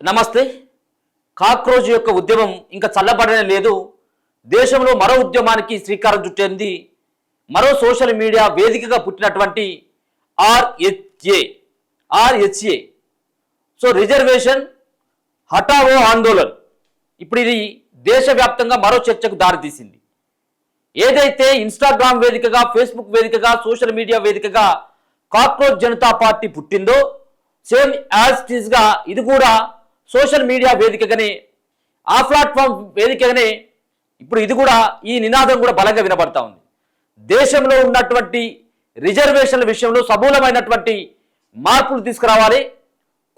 నమస్తే. కాక్రోజ్ యొక్క ఉద్యమం ఇంకా చల్లబడనే లేదు. దేశంలో మరో ఉద్యమానికి శ్రీకారం చుట్టింది. మరో సోషల్ మీడియా వేదికగా పుట్టినటువంటి ఆర్హెచ్ఏ సో రిజర్వేషన్ హటావో ఆందోళన్ ఇప్పుడు ఇది దేశవ్యాప్తంగా మరో చర్చకు దారితీసింది. ఏదైతే ఇన్స్టాగ్రామ్ వేదికగా, ఫేస్బుక్ వేదికగా, సోషల్ మీడియా వేదికగా కాక్రోజ్ జనతా పార్టీ పుట్టిందో సేమ్ యాజ్ ఇట్ ఈజ్ గా ఇది కూడా సోషల్ మీడియా వేదికగానే, ఆ ప్లాట్ఫామ్ వేదికగానే ఇప్పుడు ఇది కూడా ఈ నినాదం కూడా బలంగా వినబడతా ఉంది. దేశంలో ఉన్నటువంటి రిజర్వేషన్ల విషయంలో సమూలమైనటువంటి మార్పులు తీసుకురావాలి,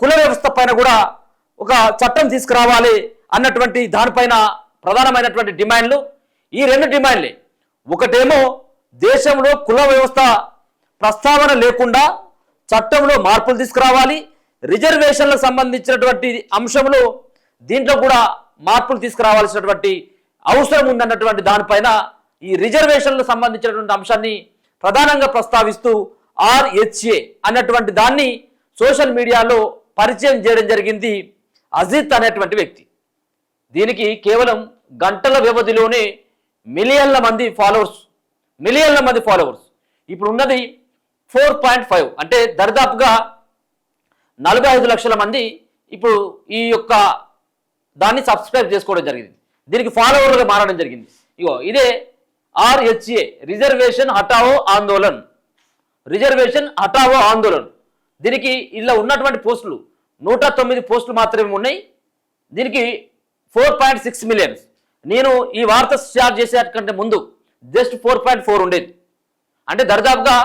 కుల వ్యవస్థ పైన కూడా ఒక చట్టం తీసుకురావాలి అన్నటువంటి దానిపైన ప్రధానమైనటువంటి డిమాండ్లు ఈ రెండు డిమాండ్లే. ఒకటేమో దేశంలో కుల వ్యవస్థ ప్రస్తావన లేకుండా చట్టంలో మార్పులు తీసుకురావాలి, రిజర్వేషన్లకు సంబంధించినటువంటి అంశంలో దీంట్లో కూడా మార్పులు తీసుకురావాల్సినటువంటి అవసరం ఉందన్నటువంటి దానిపైన ఈ రిజర్వేషన్లకు సంబంధించినటువంటి అంశాన్ని ప్రధానంగా ప్రస్తావిస్తూ ఆర్హెచ్ఏ అన్నటువంటి దాన్ని సోషల్ మీడియాలో పరిచయం చేయడం జరిగింది అజిత్ అనేటువంటి వ్యక్తి. దీనికి కేవలం గంటల వ్యవధిలోనే మిలియన్ల మంది ఫాలోవర్స్ ఇప్పుడు ఉన్నది 4.5 అంటే దరిదాపుగా 45 లక్షల మంది ఇప్పుడు ఈ యొక్క దాన్ని సబ్స్క్రైబ్ చేసుకోవడం జరిగింది. దీనికి ఫాలోవర్లుగా మారడం జరిగింది. ఇదే ఆర్హెచ్ఏ రిజర్వేషన్ హటావో ఆందోళన్. దీనికి ఇలా ఉన్నటువంటి పోస్టులు 109 పోస్టులు మాత్రమే ఉన్నాయి. దీనికి 4.6 మిలియన్స్. నేను ఈ వార్త షేర్ చేసేకంటే ముందు జస్ట్ 4.4 ఉండేది. అంటే దరిదాపుగా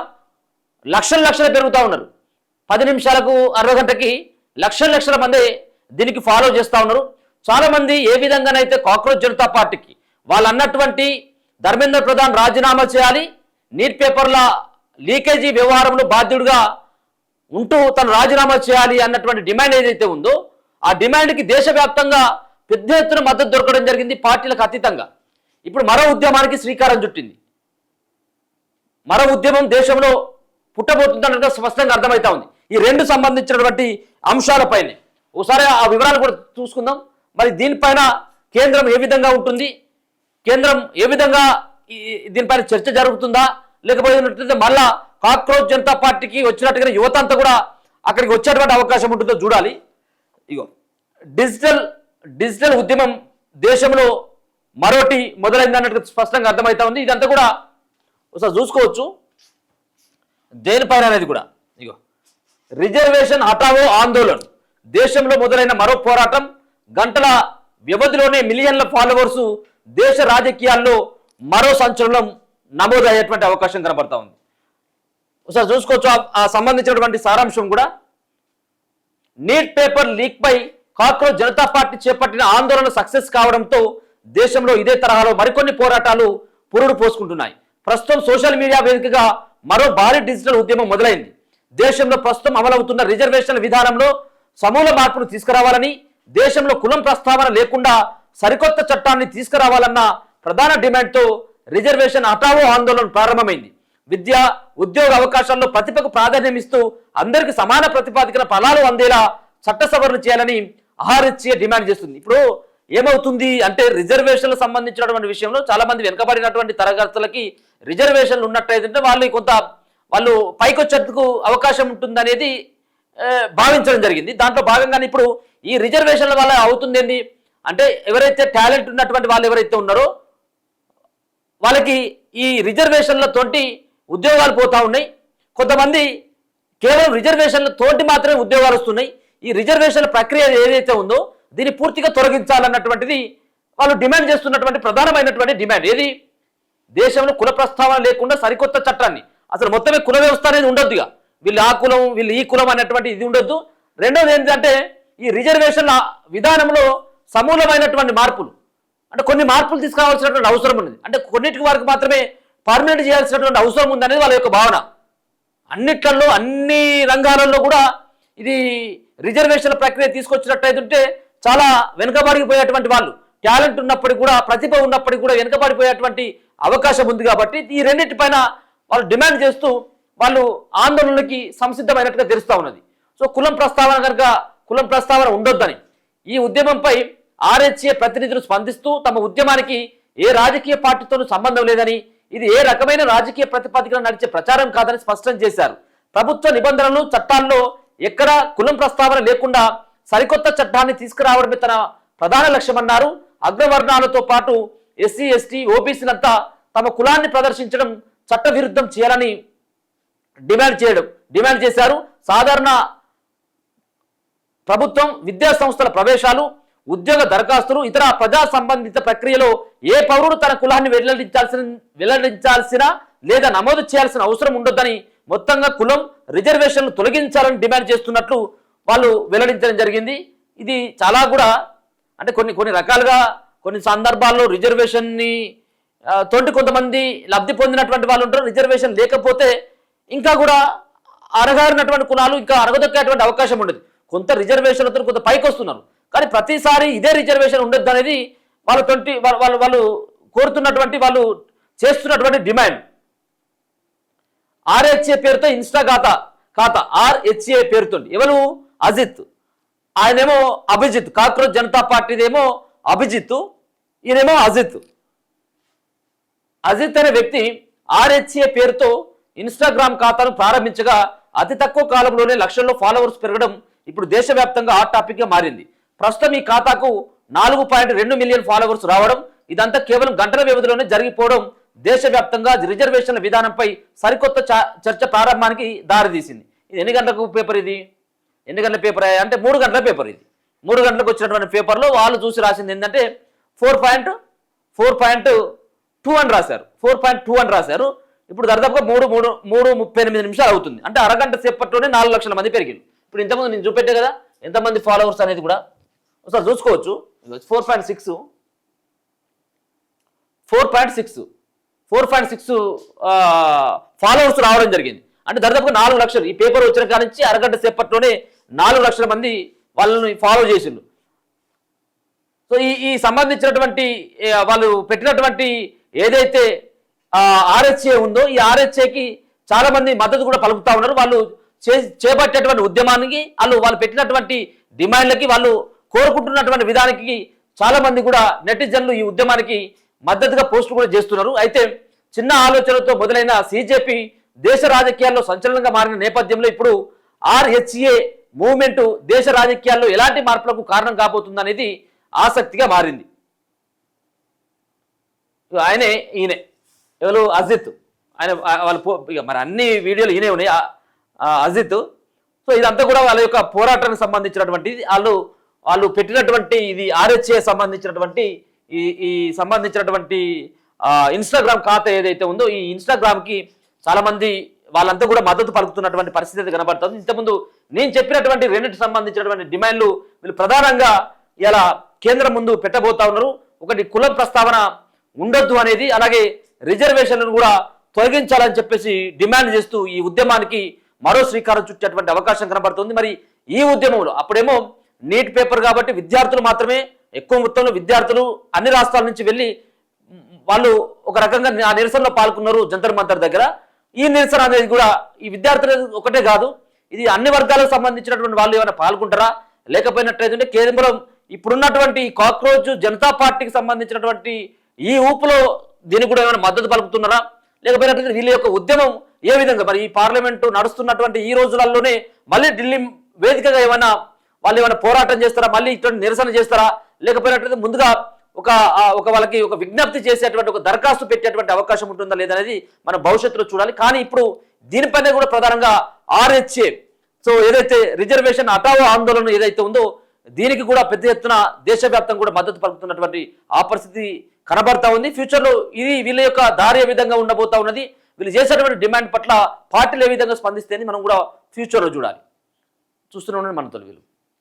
లక్షలు పెరుగుతూ ఉన్నారు. 10 నిమిషాలకు అరగంటకి లక్షల మంది దీనికి ఫాలో చేస్తూ ఉన్నారు. చాలామంది ఏ విధంగానైతే కాక్రోజ్ జనతా పార్టీకి వాళ్ళు అన్నటువంటి ధర్మేంద్ర ప్రధాన్ రాజీనామా చేయాలి, నీట్ పేపర్ల లీకేజీ వ్యవహారంలో బాధ్యుడిగా ఉంటూ తను రాజీనామా చేయాలి అన్నటువంటి డిమాండ్ ఏదైతే ఉందో ఆ డిమాండ్కి దేశవ్యాప్తంగా పెద్ద ఎత్తున మద్దతు దొరకడం జరిగింది పార్టీలకు అతీతంగా. ఇప్పుడు మరో ఉద్యమానికి శ్రీకారం చుట్టింది. మరో ఉద్యమం దేశంలో పుట్టబోతుందన్నట్టుగా స్పష్టంగా అర్థమవుతా ఉంది. ఈ రెండు సంబంధించినటువంటి అంశాలపైనే ఒకసారి ఆ వివరాలు కూడా చూసుకుందాం. మరి దీనిపైన కేంద్రం ఏ విధంగా ఉంటుంది, కేంద్రం ఏ విధంగా దీనిపైన చర్చ జరుగుతుందా, లేకపోతే మళ్ళా కాక్రోజ్ జనతా పార్టీకి వచ్చినట్టుగా యువత అంతా కూడా అక్కడికి వచ్చేటువంటి అవకాశం ఉంటుందో చూడాలి. డిజిటల్ ఉద్యమం దేశంలో మరోటి మొదలైంది అన్నట్టు స్పష్టంగా అర్థమవుతా ఉంది. ఇదంతా కూడా ఒకసారి చూసుకోవచ్చు దేనిపైన అనేది కూడా. రిజర్వేషన్ హటావో ఆందోళన్ దేశంలో మొదలైన మరో పోరాటం, గంటల వ్యవధిలోనే మిలియన్ల ఫాలోవర్స్, దేశ రాజకీయాల్లో మరో సంచలనం నమోదయ్యేటువంటి అవకాశం కనబడతా ఉంది. ఒకసారి చూసుకోవచ్చు ఆ సంబంధించినటువంటి సారాంశం కూడా. నీట్ పేపర్ లీక్ పై కాక్రోజ్ జనతా పార్టీ చేపట్టిన ఆందోళన సక్సెస్ కావడంతో దేశంలో ఇదే తరహాలో మరికొన్ని పోరాటాలు పురుడు పోసుకుంటున్నాయి. ప్రస్తుతం సోషల్ మీడియా వేదికగా మరో భారీ డిజిటల్ ఉద్యమం మొదలైంది. దేశంలో ప్రస్తుతం అమలవుతున్న రిజర్వేషన్ల విధానంలో సమూల మార్పును తీసుకురావాలని, దేశంలో కులం ప్రస్తావన లేకుండా సరికొత్త చట్టాన్ని తీసుకురావాలన్న ప్రధాన డిమాండ్తో రిజర్వేషన్ హటావో ఆందోళన ప్రారంభమైంది. విద్య, ఉద్యోగ అవకాశాల్లో ప్రతిభకు ప్రాధాన్యం ఇస్తూ అందరికీ సమాన ప్రతిపాదికన ఫలాలు అందేలా చట్ట సవరణ చేయాలని ఆర్హెచ్ఏ డిమాండ్ చేస్తుంది. ఇప్పుడు ఏమవుతుంది అంటే రిజర్వేషన్లకు సంబంధించినటువంటి విషయంలో చాలా మంది వెనుకబడినటువంటి తరగతులకి రిజర్వేషన్లు ఉన్నట్టయితే వాళ్ళు పైకి వచ్చేందుకు అవకాశం ఉంటుంది అనేది భావించడం జరిగింది. దాంట్లో భాగంగానే ఇప్పుడు ఈ రిజర్వేషన్ల వల్ల అవుతుంది ఏంటి అంటే ఎవరైతే టాలెంట్ ఉన్నటువంటి వాళ్ళు ఎవరైతే ఉన్నారో వాళ్ళకి ఈ రిజర్వేషన్లతోటి ఉద్యోగాలు పోతా ఉన్నాయి. కొంతమంది కేవలం రిజర్వేషన్లతోటి మాత్రమే ఉద్యోగాలు వస్తున్నాయి. ఈ రిజర్వేషన్ల ప్రక్రియ ఏదైతే ఉందో దీన్ని పూర్తిగా తొలగించాలన్నటువంటిది వాళ్ళు డిమాండ్ చేస్తున్నటువంటి ప్రధానమైనటువంటి డిమాండ్. ఏది దేశంలో కుల ప్రస్తావన లేకుండా సరికొత్త చట్టాన్ని, అసలు మొత్తమే కుల వ్యవస్థ అనేది ఉండొద్దుగా, వీళ్ళు ఆ కులం వీళ్ళు ఈ కులం అనేటువంటి ఇది ఉండొద్దు. రెండోది ఏంటంటే ఈ రిజర్వేషన్ల విధానంలో సమూలమైనటువంటి మార్పులు, అంటే కొన్ని మార్పులు తీసుకురావాల్సినటువంటి అవసరం ఉన్నది. అంటే కొన్నిటికి వారికి మాత్రమే పర్మనెంట్ చేయాల్సినటువంటి అవసరం ఉందనేది వాళ్ళ యొక్క భావన. అన్నిట్లలో అన్ని రంగాలలో కూడా ఇది రిజర్వేషన్ల ప్రక్రియ తీసుకొచ్చినట్టయితే చాలా వెనుకబడిపోయేటువంటి వాళ్ళు, టాలెంట్ ఉన్నప్పటికీ కూడా, ప్రతిభ ఉన్నప్పటికీ కూడా వెనుకబడిపోయేటువంటి అవకాశం ఉంది. కాబట్టి ఈ రెండింటిపైన వాళ్ళు డిమాండ్ చేస్తూ వాళ్ళు ఆందోళనలకి సంసిద్ధమైనట్టుగా తెలుస్తూ ఉన్నది. సో కులం ప్రస్తావన ఉండొద్దని ఈ ఉద్యమంపై ఆర్హెచ్ఏ ప్రతినిధులు స్పందిస్తూ తమ ఉద్యమానికి ఏ రాజకీయ పార్టీతోనూ సంబంధం లేదని, ఇది ఏ రకమైన రాజకీయ ప్రతిపాదికన నడిచే ప్రచారం కాదని స్పష్టం చేశారు. ప్రభుత్వ నిబంధనలు చట్టాల్లో ఎక్కడ కులం ప్రస్తావన లేకుండా సరికొత్త చట్టాన్ని తీసుకురావడమే తన ప్రధాన లక్ష్యమన్నారు. అగ్రవర్ణాలతో పాటు ఎస్సీ ఎస్టీ ఓబీసీలంతా తమ కులాన్ని ప్రదర్శించడం చట్టవిరుద్ధం చేయాలని డిమాండ్ చేశారు. సాధారణ ప్రభుత్వం, విద్యా సంస్థల ప్రవేశాలు, ఉద్యోగ దరఖాస్తులు, ఇతర ప్రజా సంబంధిత ప్రక్రియలో ఏ పౌరుడు తన కులాన్ని వెల్లడించాల్సిన లేదా నమోదు చేయాల్సిన అవసరం ఉండొద్దని, మొత్తంగా కులం రిజర్వేషన్లు తొలగించాలని డిమాండ్ చేస్తున్నట్లు వాళ్ళు వెల్లడించడం జరిగింది. ఇది చాలా కూడా అంటే కొన్ని రకాలుగా కొన్ని సందర్భాల్లో రిజర్వేషన్ని తోటి కొంతమంది లబ్ధి పొందినటువంటి వాళ్ళు ఉంటారు. రిజర్వేషన్ లేకపోతే ఇంకా కూడా అణగారినటువంటి కులాలు ఇంకా అణగదొక్కేటువంటి అవకాశం ఉండదు. కొంత రిజర్వేషన్లతో కొంత పైకి వస్తున్నారు, కానీ ప్రతిసారి ఇదే రిజర్వేషన్ ఉండొద్దు అనేది వాళ్ళు కోరుతున్నటువంటి, వాళ్ళు చేస్తున్నటువంటి డిమాండ్. ఆర్హెచ్ఏ పేరుతో ఇన్స్టా ఖాతా ఆర్హెచ్ఏ పేరుతో ఎవరు? అజిత్, ఆయనేమో అభిజిత్. కాక్రోచ్ జనతా పార్టీదేమో అభిజిత్, ఈయనేమో అజిత్. అజిత్ అనే వ్యక్తి ఆర్హెచ్ఏ పేరుతో ఇన్స్టాగ్రామ్ ఖాతాను ప్రారంభించగా అతి తక్కువ కాలంలోనే లక్షల్లో ఫాలోవర్స్ పెరగడం ఇప్పుడు దేశవ్యాప్తంగా హాట్ టాపిక్ గా మారింది. ప్రస్తుతం ఈ ఖాతాకు 4.2 మిలియన్ ఫాలోవర్స్ రావడం, ఇదంతా కేవలం గంటల వ్యవధిలోనే జరిగిపోవడం దేశవ్యాప్తంగా రిజర్వేషన్ల విధానంపై సరికొత్త చర్చ ప్రారంభానికి దారితీసింది. ఇది ఎన్ని గంటలకు పేపర్? ఇది ఎన్ని గంటల పేపర్ అంటే 3 గంటల పేపర్. ఇది 3 గంటలకు వచ్చినటువంటి పేపర్లో వాళ్ళు చూసి రాసింది ఏంటంటే 4.2 అని రాశారు. 4.2 అని రాశారు. ఇప్పుడు దాదాపుగా 3:38 నిమిషాలు అవుతుంది. అంటే అరగంట సేపట్లోనే 4 లక్షల మంది పెరిగింది. ఇప్పుడు ఇంతకుముందు నేను చూపెట్టే కదా ఎంతమంది ఫాలోవర్స్ అనేది కూడా ఒకసారి చూసుకోవచ్చు. 4.6 ఫాలోవర్స్ రావడం జరిగింది. అంటే దాదాపుగా 4 లక్షలు. ఈ పేపర్ వచ్చిన కాడి నుంచి అరగంట సేపట్లోనే 4 లక్షల మంది వాళ్ళని ఫాలో చేసిండ్రు. సో ఈ సంబంధించినటువంటి వాళ్ళు పెట్టినటువంటి ఏదైతే ఆర్హెచ్ఏ ఉందో ఈ ఆర్హెచ్ఏకి చాలా మంది మద్దతు కూడా పలుకుతా ఉన్నారు. వాళ్ళు చేపట్టేటువంటి ఉద్యమానికి, వాళ్ళు పెట్టినటువంటి డిమాండ్లకి, వాళ్ళు కోరుకుంటున్నటువంటి విధానానికి చాలా మంది కూడా నెటిజన్లు ఈ ఉద్యమానికి మద్దతుగా పోస్టులు కూడా చేస్తున్నారు. అయితే చిన్న ఆలోచనలతో మొదలైన సిజేపీ దేశ రాజకీయాల్లో సంచలనంగా మారిన నేపథ్యంలో ఇప్పుడు ఆర్హెచ్ఏ మూవ్మెంట్ దేశ రాజకీయాల్లో ఎలాంటి మార్పులకు కారణం కాబోతుంది అనేది ఆసక్తిగా మారింది. ఈయనే ఎవరు? అజిత్. ఆయన వాళ్ళు మరి అన్ని వీడియోలు ఈయనే ఉన్నాయి, అజిత్. సో ఇదంతా కూడా వాళ్ళ యొక్క పోరాటానికి సంబంధించినటువంటి వాళ్ళు పెట్టినటువంటి ఇది ఆర్హెచ్ఏ సంబంధించినటువంటి ఈ సంబంధించినటువంటి ఇన్స్టాగ్రామ్ ఖాతా ఏదైతే ఉందో ఈ ఇన్స్టాగ్రామ్కి చాలా మంది వాళ్ళంతా కూడా మద్దతు పలుకుతున్నటువంటి పరిస్థితి కనబడుతుంది. ఇంతకుముందు నేను చెప్పినటువంటి రెండింటికి సంబంధించినటువంటి డిమాండ్లు వీళ్ళు ప్రధానంగా ఇలా కేంద్రం ముందు పెట్టబోతా ఉన్నారు. ఒకటి కులం ప్రస్తావన ఉండొద్దు అనేది, అలాగే రిజర్వేషన్లను కూడా తొలగించాలని చెప్పేసి డిమాండ్ చేస్తూ ఈ ఉద్యమానికి మరో శ్రీకారం చుట్టేటువంటి అవకాశం కనబడుతుంది. మరి ఈ ఉద్యమంలో అప్పుడేమో నీట్ పేపర్ కాబట్టి విద్యార్థులు మాత్రమే, ఎక్కువ మొత్తంలో విద్యార్థులు అన్ని రాష్ట్రాల నుంచి వెళ్ళి వాళ్ళు ఒక రకంగా ఆ నిరసనలో పాల్గొన్నారు జంతర్ మంతర్ దగ్గర. ఈ నిరసన అనేది కూడా ఈ విద్యార్థులు ఒకటే కాదు, ఇది అన్ని వర్గాలకు సంబంధించినటువంటి వాళ్ళు ఏమైనా పాల్గొంటారా, లేకపోయినట్లయితే కేవలం ఇప్పుడున్నటువంటి కాక్రోచ్ జనతా పార్టీకి సంబంధించినటువంటి ఈ ఊపులో దీనికి కూడా ఏమైనా మద్దతు పలుకుతున్నారా, లేకపోయినట్లయితే వీళ్ళ యొక్క ఉద్యమం ఏ విధంగా మరి ఈ పార్లమెంటు నడుస్తున్నటువంటి ఈ రోజులలోనే మళ్ళీ ఢిల్లీ వేదికగా వాళ్ళు ఏమైనా పోరాటం చేస్తారా, మళ్ళీ ఇటువంటి నిరసన చేస్తారా, లేకపోయినట్లయితే ముందుగా ఒక వాళ్ళకి ఒక విజ్ఞప్తి చేసేటువంటి ఒక దరఖాస్తు పెట్టేటువంటి అవకాశం ఉంటుందా లేదనేది మనం భవిష్యత్తులో చూడాలి. కానీ ఇప్పుడు దీనిపైన కూడా ప్రధానంగా ఆర్హెచ్ఏ సో ఏదైతే రిజర్వేషన్ హఠావో ఆందోళన ఏదైతే ఉందో దీనికి కూడా పెద్ద ఎత్తున దేశవ్యాప్తంగా కూడా మద్దతు పలుకుతున్నటువంటి ఆ పరిస్థితి కనబడతా ఉంది. ఫ్యూచర్లో ఇది వీళ్ళ యొక్క దారి ఏ విధంగా ఉండబోతా ఉన్నది, వీళ్ళు చేసేటువంటి డిమాండ్ పట్ల పార్టీలు ఏ విధంగా స్పందిస్తే మనం కూడా ఫ్యూచర్లో చూడాలి. చూస్తూనే ఉన్నాను మన తొలి వీళ్ళు.